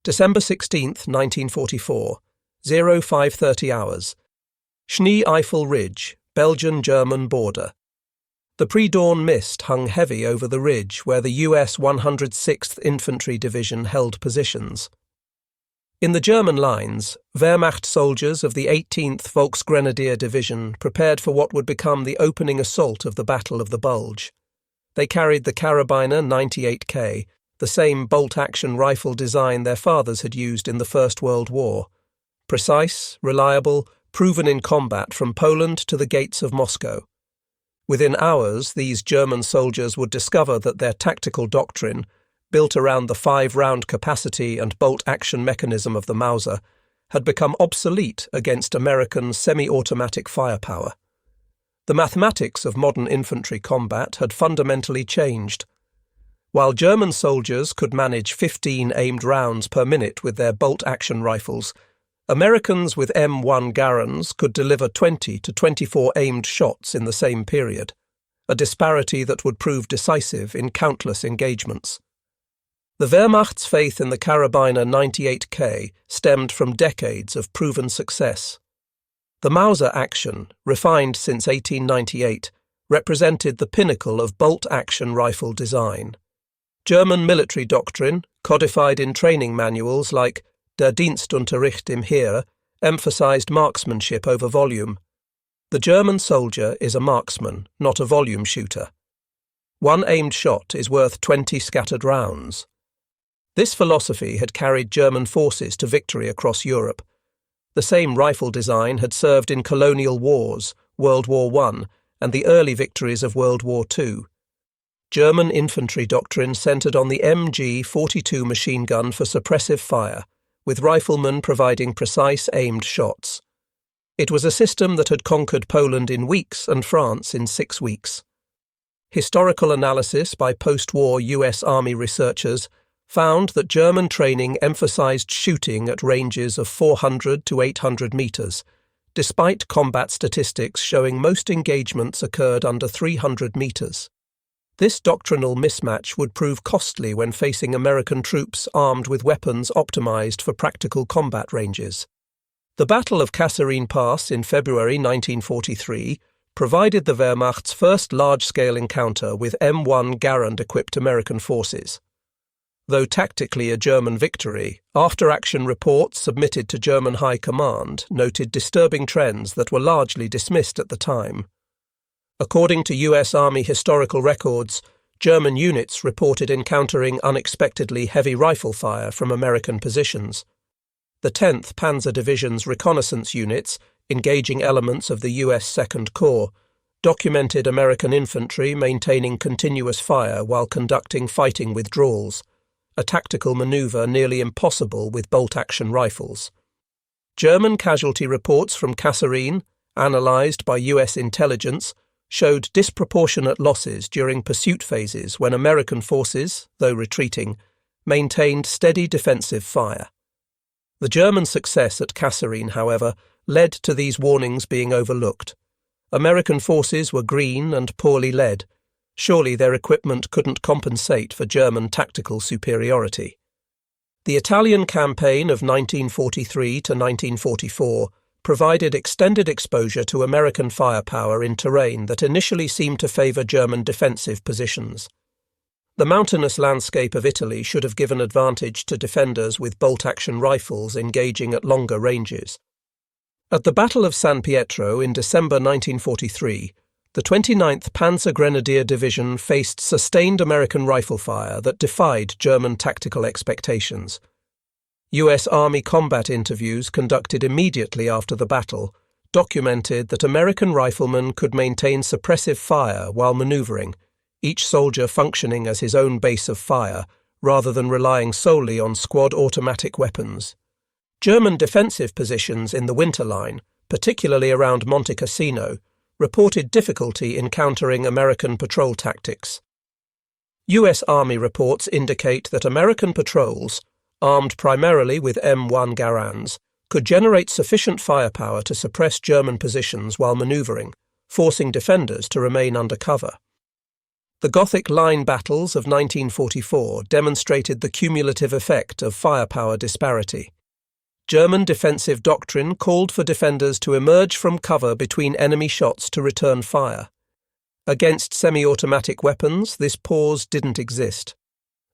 December 16th, 1944, 0530 hours. Schnee-Eifel Ridge, Belgian-German border. The pre-dawn mist hung heavy over the ridge where the US 106th Infantry Division held positions. In the German lines, Wehrmacht soldiers of the 18th Volksgrenadier Division prepared for what would become the opening assault of the Battle of the Bulge. They carried the Karabiner 98K, the same bolt-action rifle design their fathers had used in the First World War. Precise, reliable, proven in combat from Poland to the gates of Moscow. Within hours, these German soldiers would discover that their tactical doctrine, built around the 5-round capacity and bolt-action mechanism of the Mauser, had become obsolete against American semi-automatic firepower. The mathematics of modern infantry combat had fundamentally changed. While German soldiers could manage 15 aimed rounds per minute with their bolt-action rifles, Americans with M1 Garands could deliver 20 to 24 aimed shots in the same period, a disparity that would prove decisive in countless engagements. The Wehrmacht's faith in the Karabiner 98K stemmed from decades of proven success. The Mauser action, refined since 1898, represented the pinnacle of bolt-action rifle design. German military doctrine, codified in training manuals like Der Dienstunterricht im Heer, emphasized marksmanship over volume. The German soldier is a marksman, not a volume shooter. One aimed shot is worth 20 scattered rounds. This philosophy had carried German forces to victory across Europe. The same rifle design had served in colonial wars, World War I, and the early victories of World War II. German infantry doctrine centered on the MG-42 machine gun for suppressive fire, with riflemen providing precise aimed shots. It was a system that had conquered Poland in weeks and France in 6 weeks. Historical analysis by post-war US Army researchers found that German training emphasized shooting at ranges of 400 to 800 meters, despite combat statistics showing most engagements occurred under 300 meters. This doctrinal mismatch would prove costly when facing American troops armed with weapons optimized for practical combat ranges. The Battle of Kasserine Pass in February 1943 provided the Wehrmacht's first large-scale encounter with M1 Garand-equipped American forces. Though tactically a German victory, after-action reports submitted to German High Command noted disturbing trends that were largely dismissed at the time. According to US Army historical records, German units reported encountering unexpectedly heavy rifle fire from American positions. The 10th Panzer Division's reconnaissance units, engaging elements of the US Second Corps, documented American infantry maintaining continuous fire while conducting fighting withdrawals, a tactical maneuver nearly impossible with bolt-action rifles. German casualty reports from Kasserine, analyzed by US intelligence, showed disproportionate losses during pursuit phases when American forces, though retreating, maintained steady defensive fire. The German success at Kasserine, however, led to these warnings being overlooked. American forces were green and poorly led. Surely their equipment couldn't compensate for German tactical superiority. The Italian campaign of 1943 to 1944 provided extended exposure to American firepower in terrain that initially seemed to favor German defensive positions. The mountainous landscape of Italy should have given advantage to defenders with bolt-action rifles engaging at longer ranges. At the Battle of San Pietro in December 1943, the 29th Panzer Grenadier Division faced sustained American rifle fire that defied German tactical expectations. US Army combat interviews conducted immediately after the battle documented that American riflemen could maintain suppressive fire while maneuvering, each soldier functioning as his own base of fire rather than relying solely on squad automatic weapons. German defensive positions in the Winter Line, particularly around Monte Cassino, reported difficulty in countering American patrol tactics. US Army reports indicate that American patrols, armed primarily with M1 Garands, could generate sufficient firepower to suppress German positions while maneuvering, forcing defenders to remain under cover. The Gothic line battles of 1944 demonstrated the cumulative effect of firepower disparity. German defensive doctrine called for defenders to emerge from cover between enemy shots to return fire. Against semi-automatic weapons, this pause didn't exist.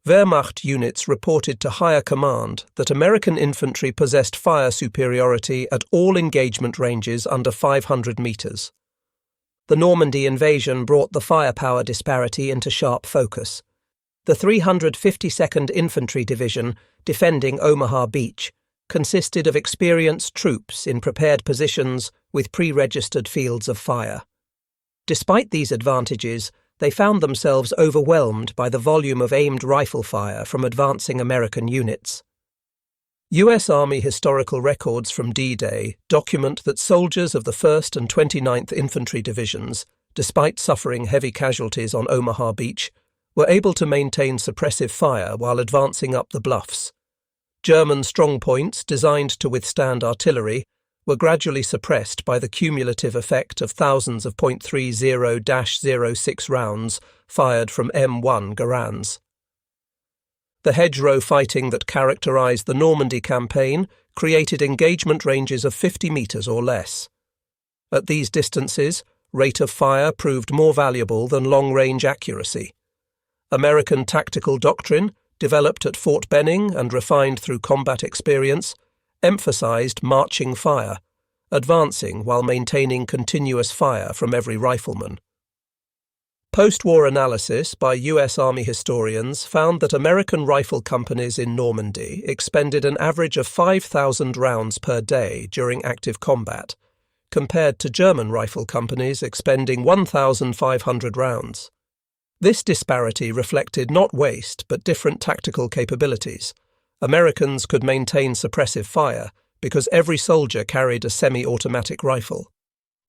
Wehrmacht units reported to higher command that American infantry possessed fire superiority at all engagement ranges under 500 meters. The Normandy invasion brought the firepower disparity into sharp focus. The 352nd Infantry Division, defending Omaha Beach, consisted of experienced troops in prepared positions with pre-registered fields of fire. Despite these advantages, they found themselves overwhelmed by the volume of aimed rifle fire from advancing American units. U.S. Army historical records from D-Day document that soldiers of the 1st and 29th Infantry Divisions, despite suffering heavy casualties on Omaha Beach, were able to maintain suppressive fire while advancing up the bluffs. German strongpoints, designed to withstand artillery, were gradually suppressed by the cumulative effect of thousands of .30-06 rounds fired from M1 Garands. The hedgerow fighting that characterized the Normandy campaign created engagement ranges of 50 meters or less. At these distances, rate of fire proved more valuable than long-range accuracy. American tactical doctrine, developed at Fort Benning and refined through combat experience, emphasized marching fire, advancing while maintaining continuous fire from every rifleman. Post-war analysis by U.S. Army historians found that American rifle companies in Normandy expended an average of 5,000 rounds per day during active combat, compared to German rifle companies expending 1,500 rounds. This disparity reflected not waste but different tactical capabilities. Americans could maintain suppressive fire because every soldier carried a semi-automatic rifle.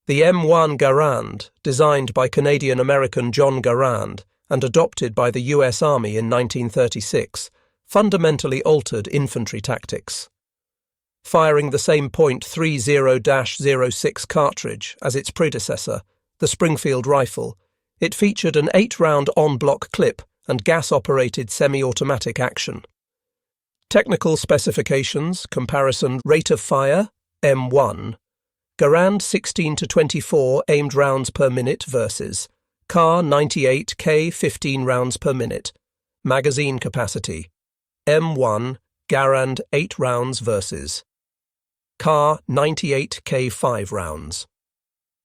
The M1 Garand, designed by Canadian-American John Garand and adopted by the U.S. Army in 1936, fundamentally altered infantry tactics. Firing the same .30-06 cartridge as its predecessor, the Springfield rifle, it featured an 8-round en-bloc clip and gas-operated semi-automatic action. Technical specifications, comparison, rate of fire, M1. Garand 16 to 24 aimed rounds per minute versus Kar 98 K 15 rounds per minute. Magazine capacity M1 Garand 8 rounds versus Kar 98 K 5 rounds.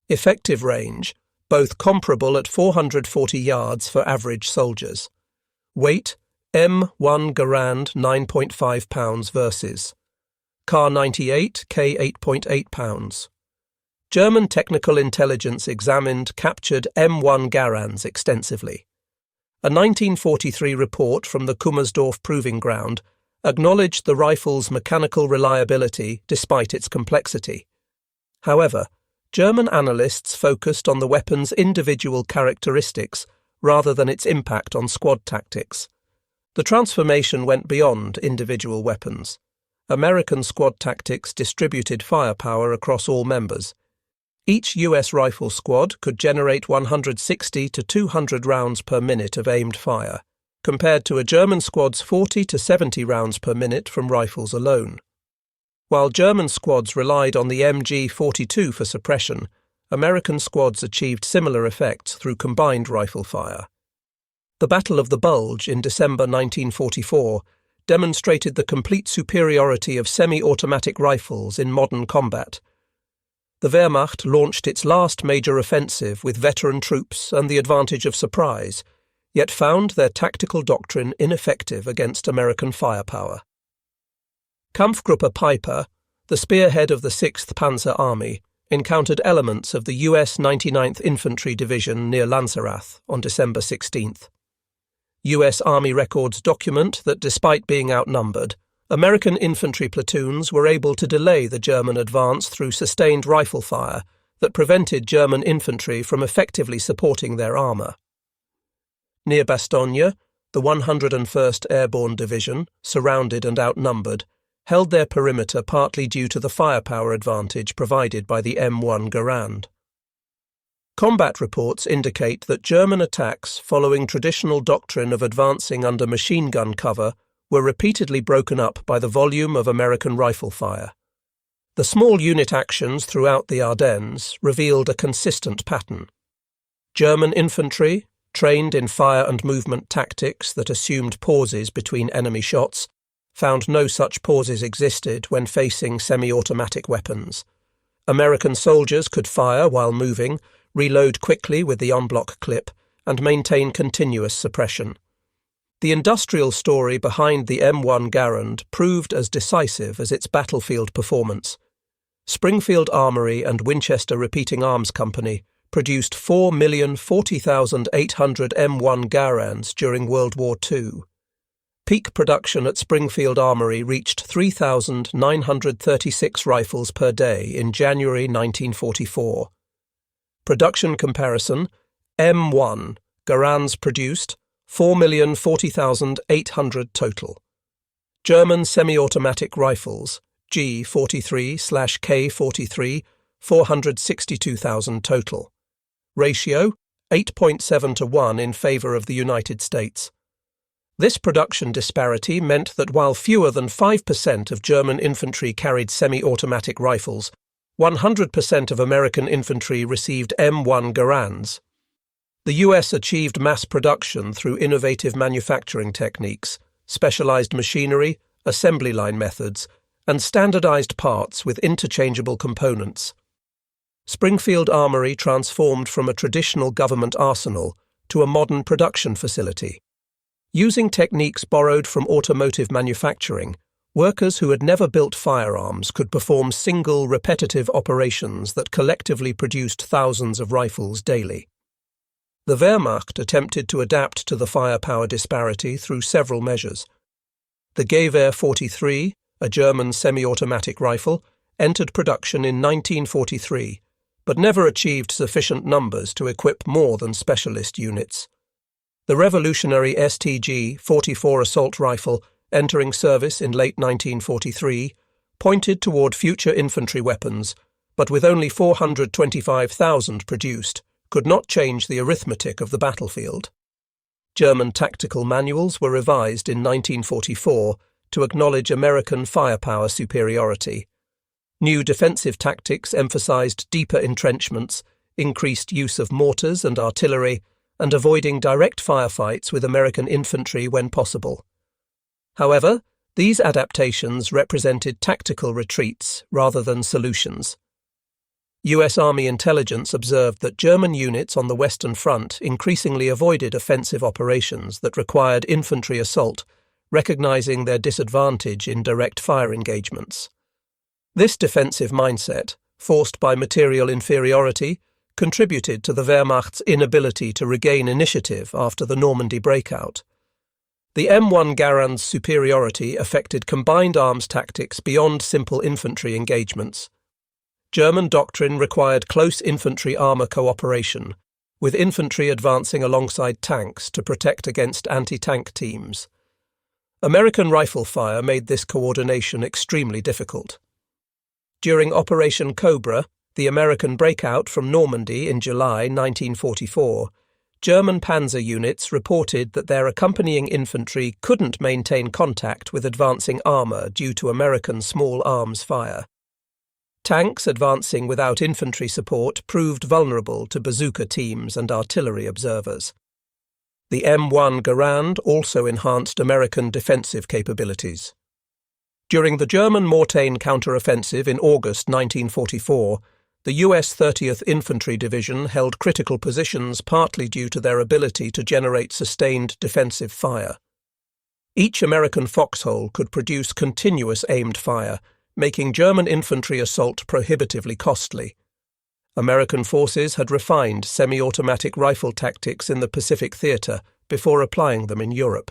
Effective range, both comparable at 440 yards for average soldiers. Weight, M1 Garand 9.5 pounds versus Kar 98 K 8.8 pounds. German technical intelligence examined captured M1 Garands extensively. A 1943 report from the Kummersdorf Proving Ground acknowledged the rifle's mechanical reliability despite its complexity. However, German analysts focused on the weapon's individual characteristics rather than its impact on squad tactics. The transformation went beyond individual weapons. American squad tactics distributed firepower across all members. Each U.S. rifle squad could generate 160 to 200 rounds per minute of aimed fire, compared to a German squad's 40 to 70 rounds per minute from rifles alone. While German squads relied on the MG-42 for suppression, American squads achieved similar effects through combined rifle fire. The Battle of the Bulge in December 1944 demonstrated the complete superiority of semi-automatic rifles in modern combat. The Wehrmacht launched its last major offensive with veteran troops and the advantage of surprise, yet found their tactical doctrine ineffective against American firepower. Kampfgruppe Piper, the spearhead of the 6th Panzer Army, encountered elements of the U.S. 99th Infantry Division near Lanzerath on December 16th. U.S. Army records document that despite being outnumbered, American infantry platoons were able to delay the German advance through sustained rifle fire that prevented German infantry from effectively supporting their armour. Near Bastogne, the 101st Airborne Division, surrounded and outnumbered, held their perimeter partly due to the firepower advantage provided by the M1 Garand. Combat reports indicate that German attacks following traditional doctrine of advancing under machine gun cover were repeatedly broken up by the volume of American rifle fire. The small unit actions throughout the Ardennes revealed a consistent pattern. German infantry, trained in fire and movement tactics that assumed pauses between enemy shots, found no such pauses existed when facing semi-automatic weapons. American soldiers could fire while moving, reload quickly with the en-bloc clip, and maintain continuous suppression. The industrial story behind the M1 Garand proved as decisive as its battlefield performance. Springfield Armory and Winchester Repeating Arms Company produced 4,040,800 M1 Garands during World War II. Peak production at Springfield Armory reached 3,936 rifles per day in January 1944. Production comparison: M1 Garands produced 4,040,800 total. German semi-automatic rifles G43/K43 462,000 total. Ratio 8.7 to 1 in favour of the United States. This production disparity meant that while fewer than 5% of German infantry carried semi-automatic rifles, 100% of American infantry received M1 Garands. The US achieved mass production through innovative manufacturing techniques, specialized machinery, assembly line methods, and standardized parts with interchangeable components. Springfield Armory transformed from a traditional government arsenal to a modern production facility. Using techniques borrowed from automotive manufacturing, workers who had never built firearms could perform single, repetitive operations that collectively produced thousands of rifles daily. The Wehrmacht attempted to adapt to the firepower disparity through several measures. The Gewehr 43, a German semi-automatic rifle, entered production in 1943, but never achieved sufficient numbers to equip more than specialist units. The revolutionary STG-44 assault rifle, entering service in late 1943, pointed toward future infantry weapons, but with only 425,000 produced, could not change the arithmetic of the battlefield. German tactical manuals were revised in 1944 to acknowledge American firepower superiority. New defensive tactics emphasized deeper entrenchments, increased use of mortars and artillery, and avoiding direct firefights with American infantry when possible. However, these adaptations represented tactical retreats rather than solutions. US Army intelligence observed that German units on the Western Front increasingly avoided offensive operations that required infantry assault, recognizing their disadvantage in direct fire engagements. This defensive mindset, forced by material inferiority, contributed to the Wehrmacht's inability to regain initiative after the Normandy breakout. The M1 Garand's superiority affected combined arms tactics beyond simple infantry engagements. German doctrine required close infantry armour cooperation, with infantry advancing alongside tanks to protect against anti-tank teams. American rifle fire made this coordination extremely difficult. During Operation Cobra, the American breakout from Normandy in July 1944, German panzer units reported that their accompanying infantry couldn't maintain contact with advancing armour due to American small arms fire. Tanks advancing without infantry support proved vulnerable to bazooka teams and artillery observers. The M1 Garand also enhanced American defensive capabilities. During the German Mortain counteroffensive in August 1944, the US 30th Infantry Division held critical positions partly due to their ability to generate sustained defensive fire. Each American foxhole could produce continuous aimed fire, making German infantry assault prohibitively costly. American forces had refined semi-automatic rifle tactics in the Pacific Theater before applying them in Europe.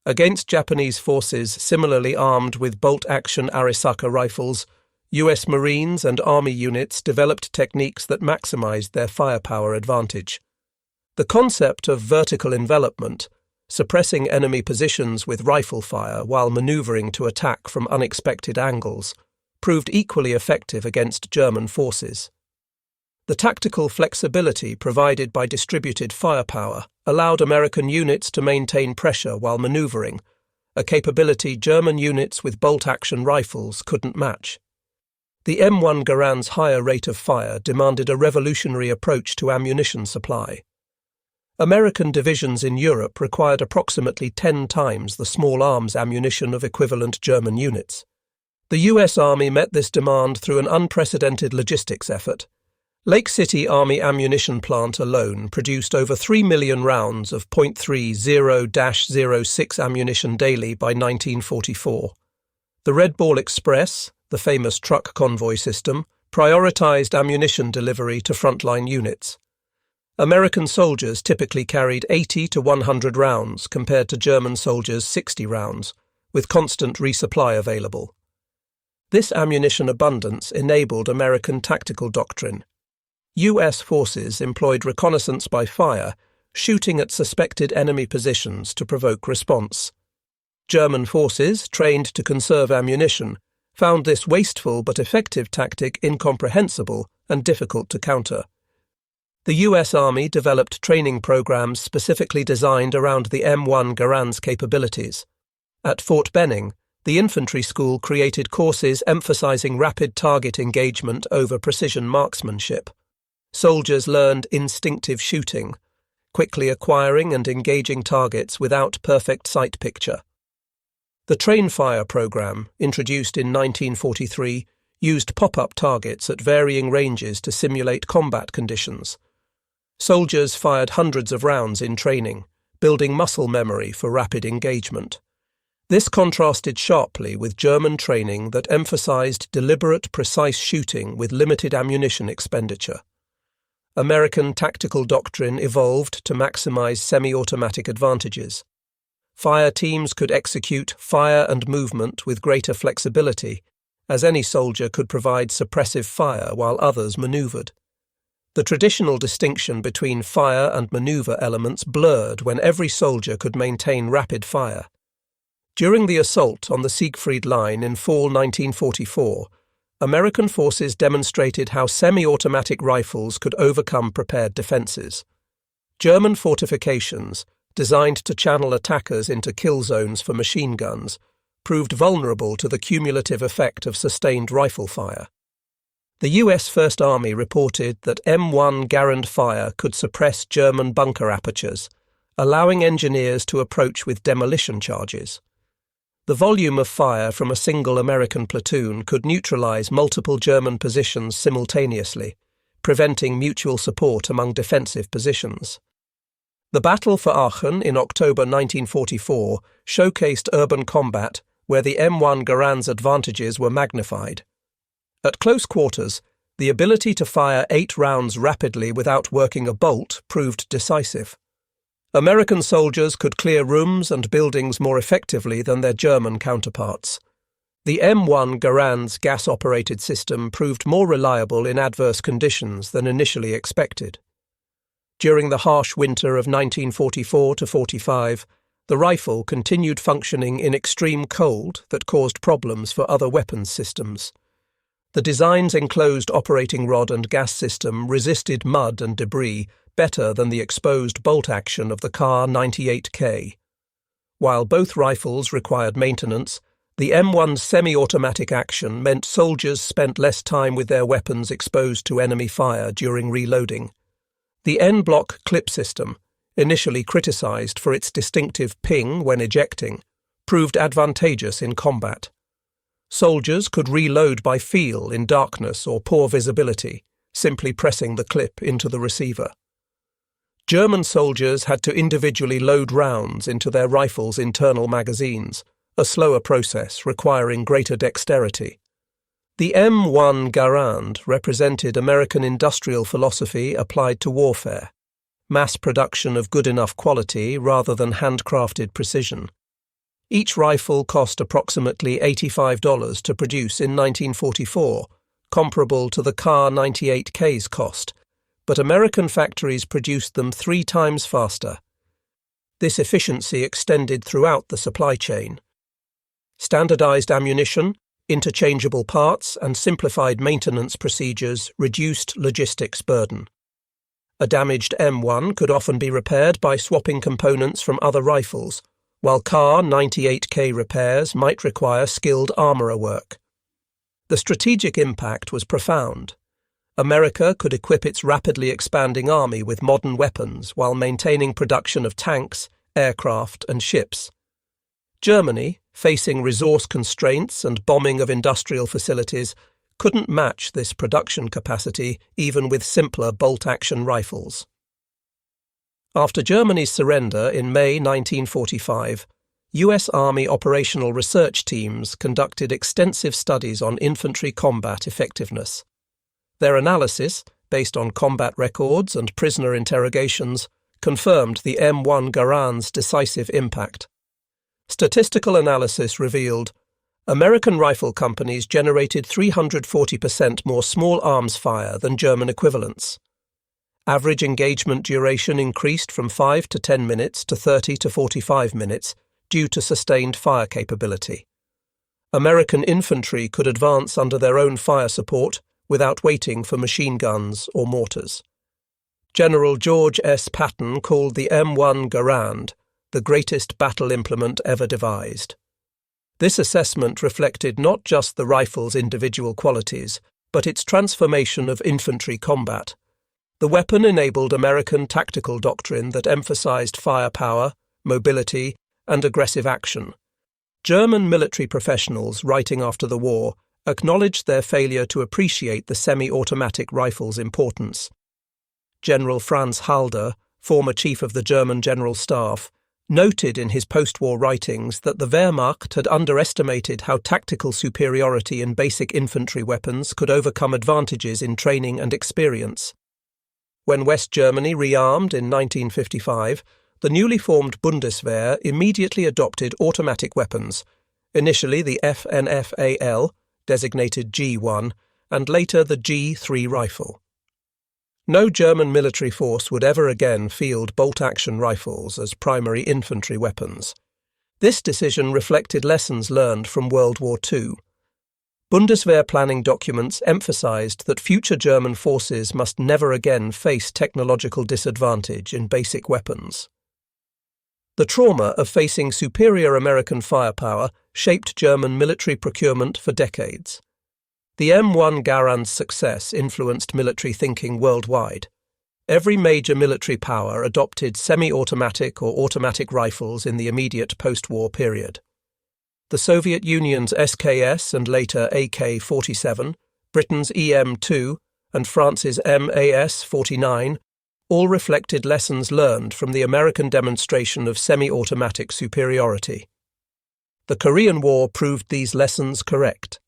Against Japanese forces similarly armed with bolt-action Arisaka rifles, US Marines and Army units developed techniques that maximized their firepower advantage. The concept of vertical envelopment, suppressing enemy positions with rifle fire while maneuvering to attack from unexpected angles, proved equally effective against German forces. The tactical flexibility provided by distributed firepower allowed American units to maintain pressure while maneuvering, a capability German units with bolt-action rifles couldn't match. The M1 Garand's higher rate of fire demanded a revolutionary approach to ammunition supply. American divisions in Europe required approximately 10 times the small arms ammunition of equivalent German units. The US Army met this demand through an unprecedented logistics effort. Lake City Army Ammunition Plant alone produced over 3 million rounds of .30-06 ammunition daily by 1944. The Red Ball Express, the famous truck convoy system, prioritized ammunition delivery to frontline units. American soldiers typically carried 80 to 100 rounds compared to German soldiers' 60 rounds, with constant resupply available. This ammunition abundance enabled American tactical doctrine. US forces employed reconnaissance by fire, shooting at suspected enemy positions to provoke response. German forces, trained to conserve ammunition, found this wasteful but effective tactic incomprehensible and difficult to counter. The US Army developed training programs specifically designed around the M1 Garand's capabilities. At Fort Benning, the infantry school created courses emphasizing rapid target engagement over precision marksmanship. Soldiers learned instinctive shooting, quickly acquiring and engaging targets without perfect sight picture. The Train Fire program, introduced in 1943, used pop-up targets at varying ranges to simulate combat conditions. Soldiers fired hundreds of rounds in training, building muscle memory for rapid engagement. This contrasted sharply with German training that emphasized deliberate, precise shooting with limited ammunition expenditure. American tactical doctrine evolved to maximize semi-automatic advantages. Fire teams could execute fire and movement with greater flexibility, as any soldier could provide suppressive fire while others maneuvered. The traditional distinction between fire and maneuver elements blurred when every soldier could maintain rapid fire. During the assault on the Siegfried Line in fall 1944, American forces demonstrated how semi-automatic rifles could overcome prepared defenses. German fortifications, designed to channel attackers into kill zones for machine guns, proved vulnerable to the cumulative effect of sustained rifle fire. The US First Army reported that M1 Garand fire could suppress German bunker apertures, allowing engineers to approach with demolition charges. The volume of fire from a single American platoon could neutralize multiple German positions simultaneously, preventing mutual support among defensive positions. The Battle for Aachen in October 1944 showcased urban combat where the M1 Garand's advantages were magnified. At close quarters, the ability to fire 8 rounds rapidly without working a bolt proved decisive. American soldiers could clear rooms and buildings more effectively than their German counterparts. The M1 Garand's gas-operated system proved more reliable in adverse conditions than initially expected. During the harsh winter of 1944–45, the rifle continued functioning in extreme cold that caused problems for other weapons systems. The design's enclosed operating rod and gas system resisted mud and debris better than the exposed bolt action of the Kar-98K. While both rifles required maintenance, the M1's semi-automatic action meant soldiers spent less time with their weapons exposed to enemy fire during reloading. The N-block clip system, initially criticized for its distinctive ping when ejecting, proved advantageous in combat. Soldiers could reload by feel in darkness or poor visibility, simply pressing the clip into the receiver. German soldiers had to individually load rounds into their rifles' internal magazines, a slower process requiring greater dexterity. The M1 Garand represented American industrial philosophy applied to warfare, mass production of good enough quality rather than handcrafted precision. Each rifle cost approximately $85 to produce in 1944, comparable to the Kar-98K's cost, but American factories produced them 3 times faster. This efficiency extended throughout the supply chain. Standardized ammunition, Interchangeable parts and simplified maintenance procedures reduced logistics burden. A damaged M1 could often be repaired by swapping components from other rifles, while Kar 98K repairs might require skilled armourer work. The strategic impact was profound. America could equip its rapidly expanding army with modern weapons while maintaining production of tanks, aircraft, and ships. Germany, facing resource constraints and bombing of industrial facilities, couldn't match this production capacity even with simpler bolt-action rifles. After Germany's surrender in May 1945, US Army operational research teams conducted extensive studies on infantry combat effectiveness. Their analysis, based on combat records and prisoner interrogations, confirmed the M1 Garand's decisive impact. Statistical analysis revealed American rifle companies generated 340% more small arms fire than German equivalents. Average engagement duration increased from 5 to 10 minutes to 30 to 45 minutes due to sustained fire capability. American infantry could advance under their own fire support without waiting for machine guns or mortars. General George S. Patton called the M1 Garand the greatest battle implement ever devised. This assessment reflected not just the rifle's individual qualities, but its transformation of infantry combat. The weapon enabled American tactical doctrine that emphasized firepower, mobility, and aggressive action. German military professionals writing after the war acknowledged their failure to appreciate the semi-automatic rifle's importance. General Franz Halder, former chief of the German General Staff, noted in his post-war writings that the Wehrmacht had underestimated how tactical superiority in basic infantry weapons could overcome advantages in training and experience. When West Germany rearmed in 1955, the newly formed Bundeswehr immediately adopted automatic weapons, initially the FNFAL, designated G1, and later the G3 rifle. No German military force would ever again field bolt-action rifles as primary infantry weapons. This decision reflected lessons learned from World War II. Bundeswehr planning documents emphasized that future German forces must never again face technological disadvantage in basic weapons. The trauma of facing superior American firepower shaped German military procurement for decades. The M1 Garand's success influenced military thinking worldwide. Every major military power adopted semi-automatic or automatic rifles in the immediate post-war period. The Soviet Union's SKS and later AK-47, Britain's EM-2, and France's MAS-49 all reflected lessons learned from the American demonstration of semi-automatic superiority. The Korean War proved these lessons correct.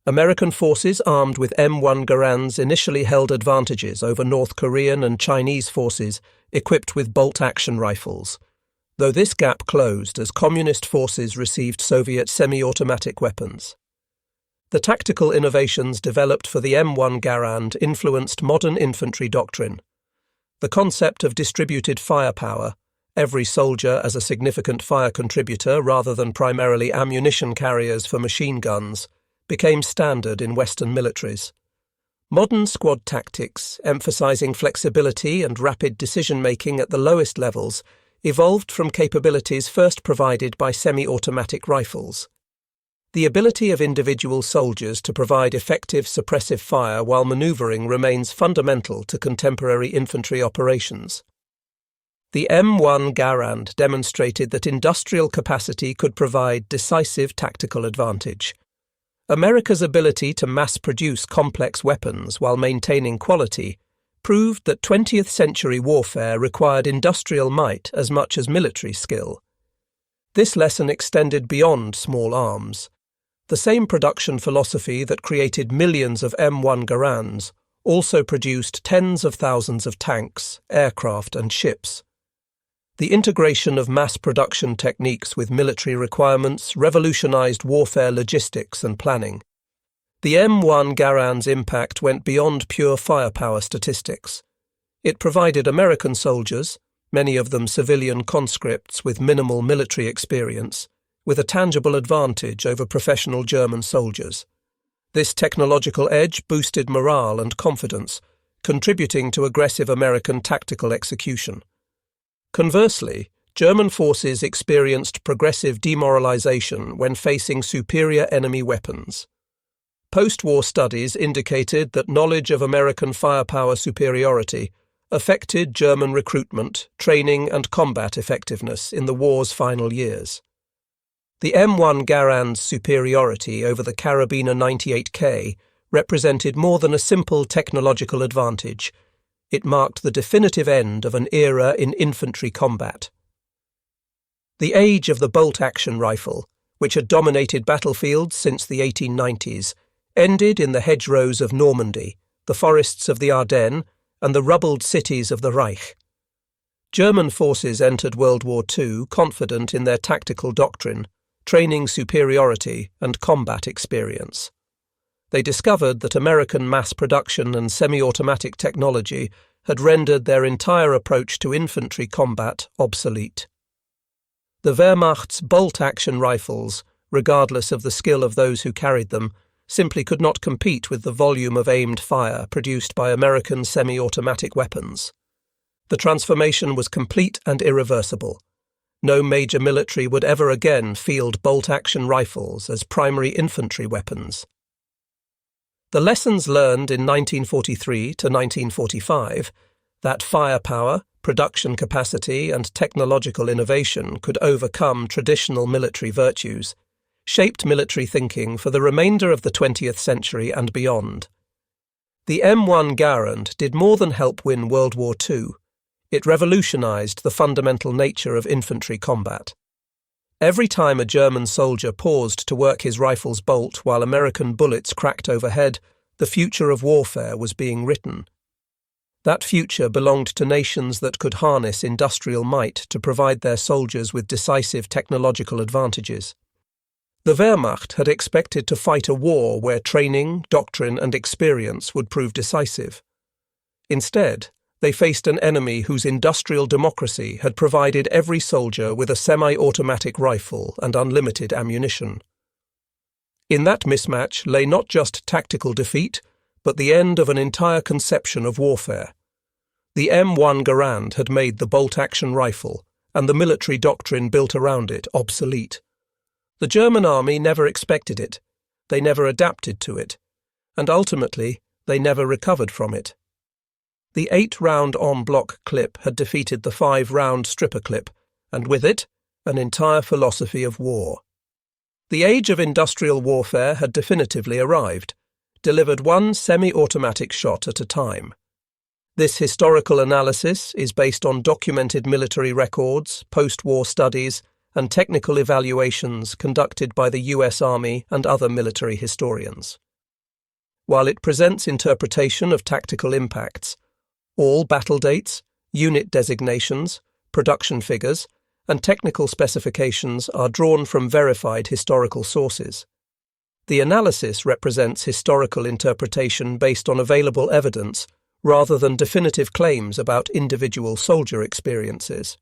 American forces armed with M1 Garands initially held advantages over North Korean and Chinese forces equipped with bolt-action rifles, though this gap closed as Communist forces received Soviet semi-automatic weapons. The tactical innovations developed for the M1 Garand influenced modern infantry doctrine. The concept of distributed firepower, every soldier as a significant fire contributor rather than primarily ammunition carriers for machine guns, became standard in Western militaries. Modern squad tactics, emphasizing flexibility and rapid decision-making at the lowest levels, evolved from capabilities first provided by semi-automatic rifles. The ability of individual soldiers to provide effective suppressive fire while maneuvering remains fundamental to contemporary infantry operations. The M1 Garand demonstrated that industrial capacity could provide decisive tactical advantage. America's ability to mass-produce complex weapons while maintaining quality proved that 20th century warfare required industrial might as much as military skill. This lesson extended beyond small arms. The same production philosophy that created millions of M1 Garands also produced tens of thousands of tanks, aircraft, and ships. The integration of mass production techniques with military requirements revolutionized warfare logistics and planning. The M1 Garand's impact went beyond pure firepower statistics. It provided American soldiers, many of them civilian conscripts with minimal military experience, with a tangible advantage over professional German soldiers. This technological edge boosted morale and confidence, contributing to aggressive American tactical execution. Conversely, German forces experienced progressive demoralization when facing superior enemy weapons. Post-war studies indicated that knowledge of American firepower superiority affected German recruitment, training and combat effectiveness in the war's final years. The M1 Garand's superiority over the Karabiner 98K represented more than a simple technological advantage. It marked the definitive end of an era in infantry combat. The age of the bolt-action rifle, which had dominated battlefields since the 1890s, ended in the hedgerows of Normandy, the forests of the Ardennes, and the rubbled cities of the Reich. German forces entered World War II confident in their tactical doctrine, training superiority, and combat experience. They discovered that American mass production and semi-automatic technology had rendered their entire approach to infantry combat obsolete. The Wehrmacht's bolt-action rifles, regardless of the skill of those who carried them, simply could not compete with the volume of aimed fire produced by American semi-automatic weapons. The transformation was complete and irreversible. No major military would ever again field bolt-action rifles as primary infantry weapons. The lessons learned in 1943 to 1945, that firepower, production capacity and technological innovation could overcome traditional military virtues, shaped military thinking for the remainder of the 20th century and beyond. The M1 Garand did more than help win World War II. It revolutionized the fundamental nature of infantry combat. Every time a German soldier paused to work his rifle's bolt while American bullets cracked overhead, the future of warfare was being written. That future belonged to nations that could harness industrial might to provide their soldiers with decisive technological advantages. The Wehrmacht had expected to fight a war where training, doctrine and experience would prove decisive. Instead, they faced an enemy whose industrial democracy had provided every soldier with a semi-automatic rifle and unlimited ammunition. In that mismatch lay not just tactical defeat, but the end of an entire conception of warfare. The M1 Garand had made the bolt-action rifle, and the military doctrine built around it, obsolete. The German army never expected it, they never adapted to it, and ultimately they never recovered from it. The 8-round en-bloc clip had defeated the 5-round stripper clip, and with it, an entire philosophy of war. The age of industrial warfare had definitively arrived, delivered one semi-automatic shot at a time. This historical analysis is based on documented military records, post-war studies, and technical evaluations conducted by the US Army and other military historians. While it presents interpretation of tactical impacts, all battle dates, unit designations, production figures, and technical specifications are drawn from verified historical sources. The analysis represents historical interpretation based on available evidence rather than definitive claims about individual soldier experiences.